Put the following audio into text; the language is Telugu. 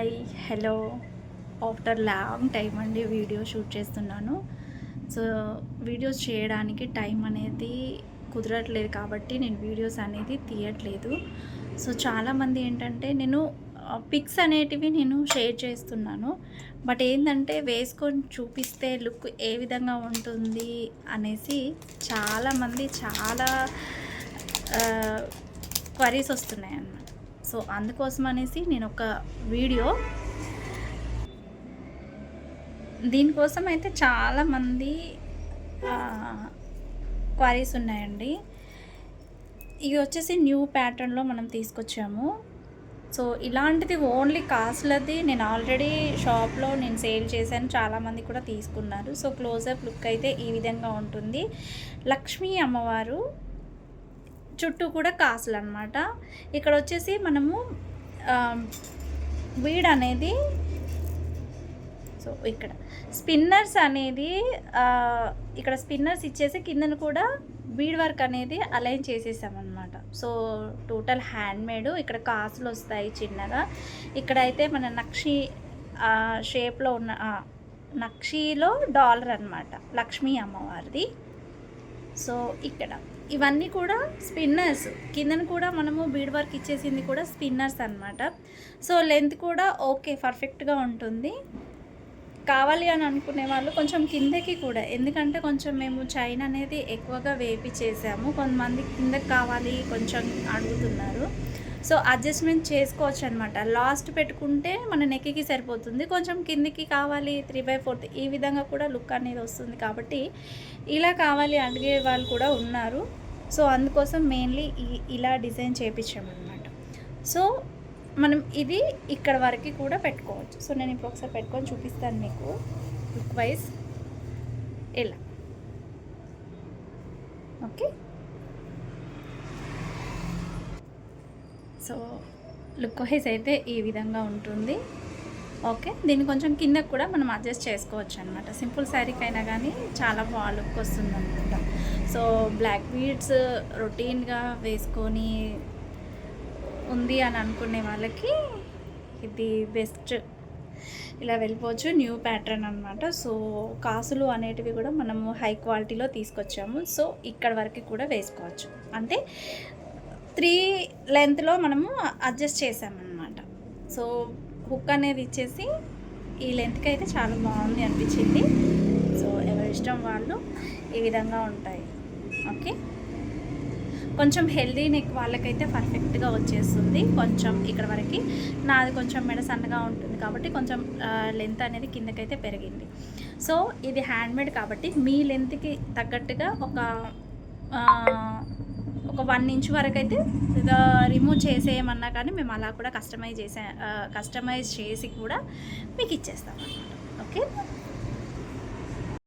Hi hello after long time అండి వీడియో షూట్ చేస్తున్నాను. సో వీడియోస్ చేయడానికి టైం అనేది కుదరట్లేదు కాబట్టి నేను వీడియోస్ అనేది తీయట్లేదు. సో చాలామంది ఏంటంటే నేను పిక్స్ అనేటివి నేను షేర్ చేస్తున్నాను. బట్ ఏంటంటే వేసుకొని చూపిస్తే లుక్ ఏ విధంగా ఉంటుంది అనేసి చాలామంది చాలా క్వరీస్ వస్తున్నాయి అన్నమాట. సో అందుకోసం అనేసి నేను ఒక వీడియో దీనికోసం అయితే చాలామంది క్వరీస్ ఉన్నాయండి. ఇది వచ్చేసి న్యూ ప్యాటర్న్లో మనం తీసుకొచ్చాము. సో ఇలాంటిది ఓన్లీ కాస్ట్లది నేను ఆల్రెడీ షాప్లో నేను సేల్ చేశాను, చాలామంది కూడా తీసుకున్నారు. సో క్లోజప్ లుక్ అయితే ఈ విధంగా ఉంటుంది. లక్ష్మీ అమ్మవారు చుట్టూ కూడా కాసులు అనమాట. ఇక్కడ వచ్చేసి మనము బీడ్ అనేది, సో ఇక్కడ స్పిన్నర్స్ అనేది ఇక్కడ స్పిన్నర్స్ ఇచ్చేసి కిందను కూడా బీడ్ వర్క్ అనేది అలైన్ చేసేసామన్నమాట. So total handmade. ఇక్కడ కాసులు వస్తాయి చిన్నగా. ఇక్కడైతే మన నక్షి షేప్లో ఉన్న నక్షిలో డాలర్ అనమాట లక్ష్మీ అమ్మవారిది. సో ఇక్కడ ఇవన్నీ కూడా స్పిన్నర్స్, కిందను కూడా మనము బీడ్ వర్క్ ఇచ్చేసింది కూడా స్పిన్నర్స్ అనమాట. సో లెంత్ కూడా ఓకే పర్ఫెక్ట్గా ఉంటుంది. కావాలి అని అనుకునే వాళ్ళు కొంచెం కిందకి కూడా, ఎందుకంటే కొంచెం మేము చైన్ అనేది ఎక్కువగా వేపి చేసాము. కొంతమంది కిందకి కావాలి కొంచెం అడుగుతున్నారు. సో అడ్జస్ట్మెంట్ చేసుకోవచ్చు అనమాట. లాస్ట్ పెట్టుకుంటే మన నెక్కి సరిపోతుంది. కొంచెం కిందికి కావాలి 3/4 ఈ విధంగా కూడా లుక్ అనేది వస్తుంది. కాబట్టి ఇలా కావాలి అడిగే వాళ్ళు కూడా ఉన్నారు. సో అందుకోసం మెయిన్లీ ఇలా డిజైన్ చేయించామన్నమాట. సో మనం ఇది ఇక్కడ వరకు కూడా పెట్టుకోవచ్చు. సో నేను ఇప్పుడు ఒకసారి పెట్టుకొని చూపిస్తాను మీకు లుక్ వైజ్ ఇలా. ఓకే, సో లుక్ వైజ్ అయితే ఈ విధంగా ఉంటుంది. ఓకే, దీన్ని కొంచెం కిందకు కూడా మనం అడ్జస్ట్ చేసుకోవచ్చు అనమాట. సింపుల్ శారీకి అయినా కానీ చాలా బాగా లుక్ వస్తుంది అనమాట. సో బ్లాక్ బీడ్స్ రొటీన్గా వేసుకొని ఉంది అని అనుకునే వాళ్ళకి ఇది బెస్ట్. ఇలా వెళ్ళిపోవచ్చు. న్యూ ప్యాటర్న్ అనమాట. సో కాసులు అనేటివి కూడా మనము హై క్వాలిటీలో తీసుకొచ్చాము. సో ఇక్కడ వరకు కూడా వేసుకోవచ్చు. అంటే 3 లెంత్లో మనము అడ్జస్ట్ చేసామన్నమాట. సో హుక్ అనేది ఇచ్చేసి ఈ లెంత్కి అయితే చాలా బాగుంది అనిపించింది. సో ఎవరి ఇష్టం వాళ్ళు ఈ విధంగా ఉంటాయి. ఓకే, కొంచెం హెల్దీ నెక్ వాళ్ళకైతే పర్ఫెక్ట్గా వచ్చేస్తుంది. కొంచెం ఇక్కడ వరకు, నాది కొంచెం మెడ సన్నగా ఉంటుంది కాబట్టి కొంచెం లెంత్ అనేది కిందకైతే పెరిగింది. సో ఇది హ్యాండ్మేడ్ కాబట్టి మీ లెంత్కి తగ్గట్టుగా ఒక 1 ఇంచ్ వరకు అయితే రిమూవ్ చేసేయమన్నా కానీ మేము అలా కూడా కస్టమైజ్ చేసి కూడా మీకు ఇచ్చేస్తాం అన్నమాట. ఓకే.